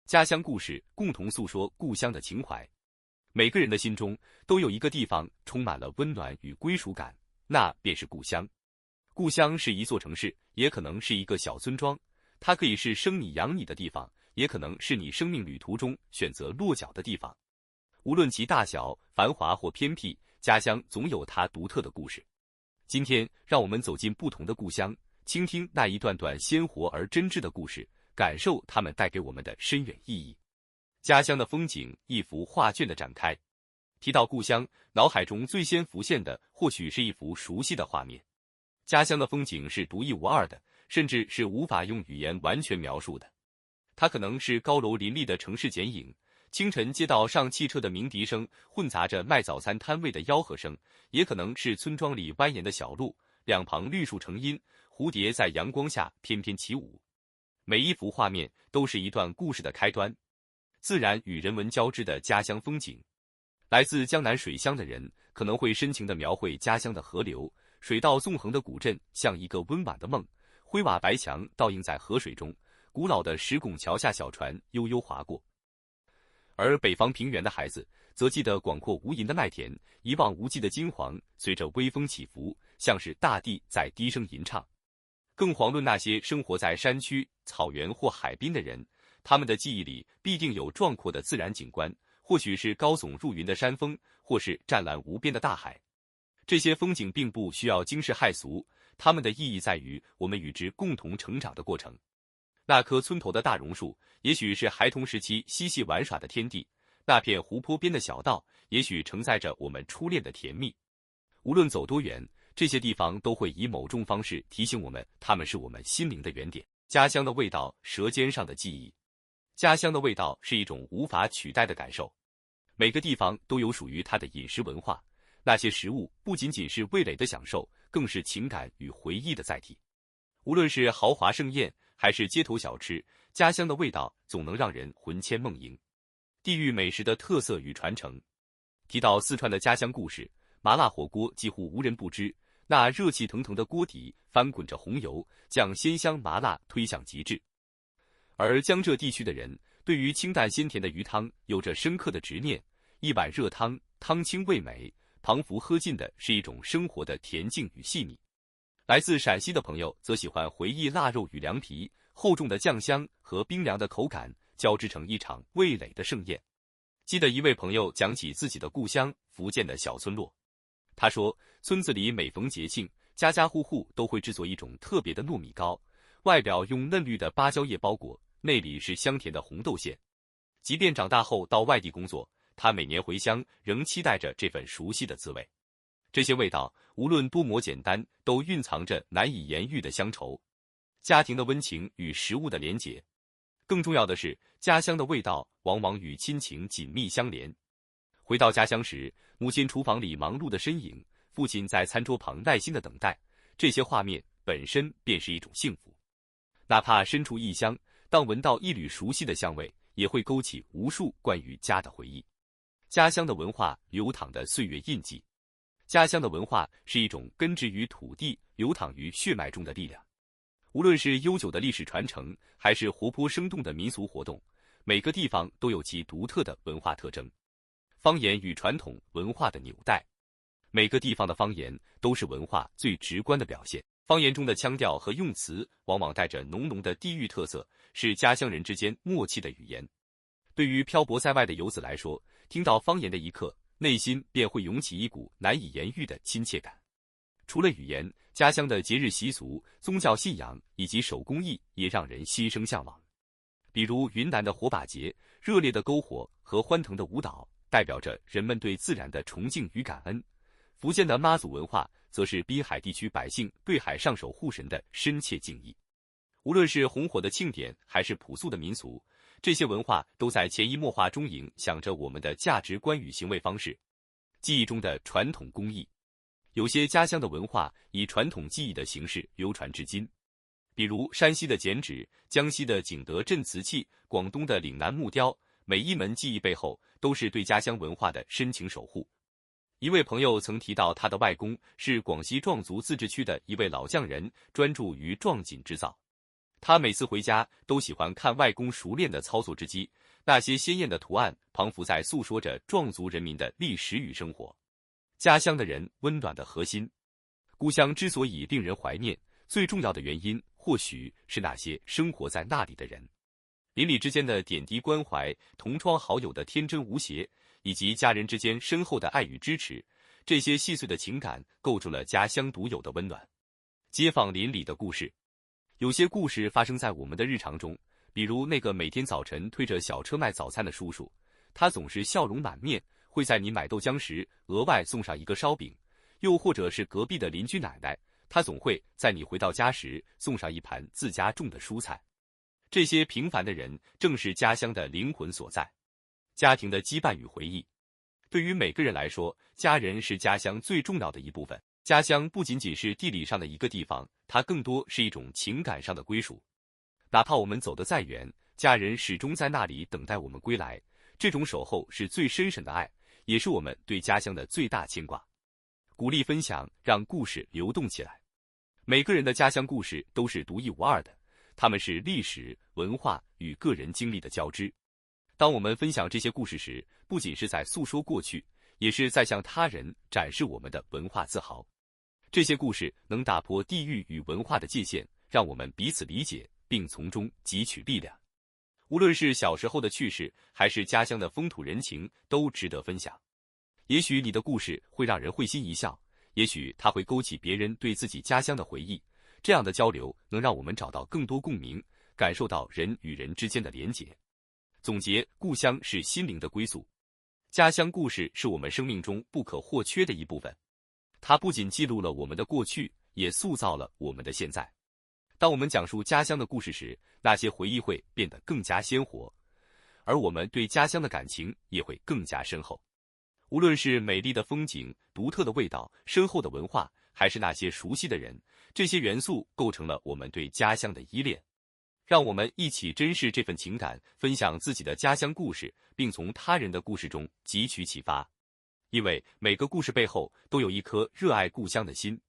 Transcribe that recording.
家乡故事共同诉说故乡的情怀。每个人的心中都有一个地方充满了温暖与归属感，那便是故乡。故乡是一座城市，也可能是一个小村庄，它可以是生你养你的地方，也可能是你生命旅途中选择落脚的地方。无论其大小、繁华或偏僻，家乡总有它独特的故事。今天，让我们走进不同的故乡，倾听那一段段鲜活而真挚的故事，感受它们带给我们的深远意义。家乡的风景，一幅画卷的展开。提到故乡，脑海中最先浮现的或许是一幅熟悉的画面。家乡的风景是独一无二的，甚至是无法用语言完全描述的。它可能是高楼林立的城市剪影，清晨街道上汽车的鸣笛声混杂着卖早餐摊位的吆喝声，也可能是村庄里蜿蜒的小路，两旁绿树成荫，蝴蝶在阳光下翩翩起舞。每一幅画面都是一段故事的开端。自然与人文交织的家乡风景。来自江南水乡的人可能会深情地描绘家乡的河流，水道纵横的古镇像一个温婉的梦，灰瓦白墙倒映在河水中，古老的石拱桥下小船悠悠划过。而北方平原的孩子则记得广阔无垠的麦田，一望无际的金黄随着微风起伏，像是大地在低声吟唱。更遑论那些生活在山区、草原或海滨的人，他们的记忆里必定有壮阔的自然景观，或许是高耸入云的山峰，或是湛蓝无边的大海。这些风景并不需要惊世骇俗，它们的意义在于我们与之共同成长的过程。那棵村头的大榕树，也许是孩童时期嬉戏玩耍的天地；那片湖泊边的小道，也许承载着我们初恋的甜蜜。无论走多远，这些地方都会以某种方式提醒我们，它们是我们心灵的原点。家乡的味道，舌尖上的记忆。家乡的味道是一种无法取代的感受。每个地方都有属于它的饮食文化，那些食物不仅仅是味蕾的享受，更是情感与回忆的载体。无论是豪华盛宴，还是街头小吃，家乡的味道总能让人魂牵梦萦。地域美食的特色与传承。提到四川的家乡故事，麻辣火锅几乎无人不知。那热气腾腾的锅底翻滚着红油，将鲜香麻辣推向极致。而江浙地区的人对于清淡鲜甜的鱼汤有着深刻的执念，一碗热汤，汤清味美，旁服喝尽的是一种生活的恬静与细腻。来自陕西的朋友则喜欢回忆腊肉与凉皮，厚重的酱香和冰凉的口感交织成一场味蕾的盛宴。记得一位朋友讲起自己的故乡福建的小村落，他说，村子里每逢节庆，家家户户都会制作一种特别的糯米糕，外表用嫩绿的芭蕉叶包裹，内里是香甜的红豆馅。即便长大后到外地工作，他每年回乡仍期待着这份熟悉的滋味。这些味道无论多么简单，都蕴藏着难以言喻的乡愁。家庭的温情与食物的连结。更重要的是，家乡的味道往往与亲情紧密相连。回到家乡时，母亲厨房里忙碌的身影，父亲在餐桌旁耐心的等待，这些画面本身便是一种幸福。哪怕身处异乡，当闻到一缕熟悉的香味，也会勾起无数关于家的回忆。家乡的文化流淌的岁月印记。家乡的文化是一种根植于土地、流淌于血脉中的力量。无论是悠久的历史传承，还是活泼生动的民俗活动，每个地方都有其独特的文化特征。方言与传统文化的纽带。每个地方的方言都是文化最直观的表现。方言中的腔调和用词往往带着浓浓的地域特色，是家乡人之间默契的语言。对于漂泊在外的游子来说，听到方言的一刻，内心便会涌起一股难以言喻的亲切感。除了语言，家乡的节日习俗、宗教信仰以及手工艺也让人心生向往。比如云南的火把节，热烈的篝火和欢腾的舞蹈，代表着人们对自然的崇敬与感恩。福建的妈祖文化，则是滨海地区百姓对海上守护神的深切敬意。无论是红火的庆典，还是朴素的民俗，这些文化都在潜移默化中影响着我们的价值观与行为方式。记忆中的传统工艺。有些家乡的文化以传统技艺的形式流传至今，比如山西的剪纸、江西的景德镇瓷器、广东的岭南木雕，每一门技艺背后都是对家乡文化的深情守护。一位朋友曾提到，他的外公是广西壮族自治区的一位老匠人，专注于壮锦制造。他每次回家都喜欢看外公熟练的操作之机，那些鲜艳的图案仿佛在诉说着壮族人民的历史与生活。家乡的人，温暖的核心。故乡之所以令人怀念，最重要的原因或许是那些生活在那里的人。邻里之间的点滴关怀，同窗好友的天真无邪，以及家人之间深厚的爱与支持，这些细碎的情感构筑了家乡独有的温暖。街坊邻里的故事。有些故事发生在我们的日常中，比如那个每天早晨推着小车卖早餐的叔叔，他总是笑容满面，会在你买豆浆时额外送上一个烧饼；又或者是隔壁的邻居奶奶，她总会在你回到家时送上一盘自家种的蔬菜。这些平凡的人正是家乡的灵魂所在。家庭的羁绊与回忆。对于每个人来说，家人是家乡最重要的一部分。家乡不仅仅是地理上的一个地方，它更多是一种情感上的归属。哪怕我们走得再远，家人始终在那里等待我们归来。这种守候是最深沉的爱，也是我们对家乡的最大牵挂。鼓励分享，让故事流动起来。每个人的家乡故事都是独一无二的，它们是历史、文化与个人经历的交织。当我们分享这些故事时，不仅是在诉说过去，也是在向他人展示我们的文化自豪。这些故事能打破地域与文化的界限，让我们彼此理解，并从中汲取力量。无论是小时候的趣事，还是家乡的风土人情，都值得分享。也许你的故事会让人会心一笑，也许它会勾起别人对自己家乡的回忆。这样的交流能让我们找到更多共鸣，感受到人与人之间的连结。总结：故乡是心灵的归宿。家乡故事是我们生命中不可或缺的一部分。它不仅记录了我们的过去，也塑造了我们的现在。当我们讲述家乡的故事时，那些回忆会变得更加鲜活，而我们对家乡的感情也会更加深厚。无论是美丽的风景、独特的味道、深厚的文化，还是那些熟悉的人，这些元素构成了我们对家乡的依恋。让我们一起珍视这份情感，分享自己的家乡故事，并从他人的故事中汲取启发。因为每个故事背后都有一颗热爱故乡的心。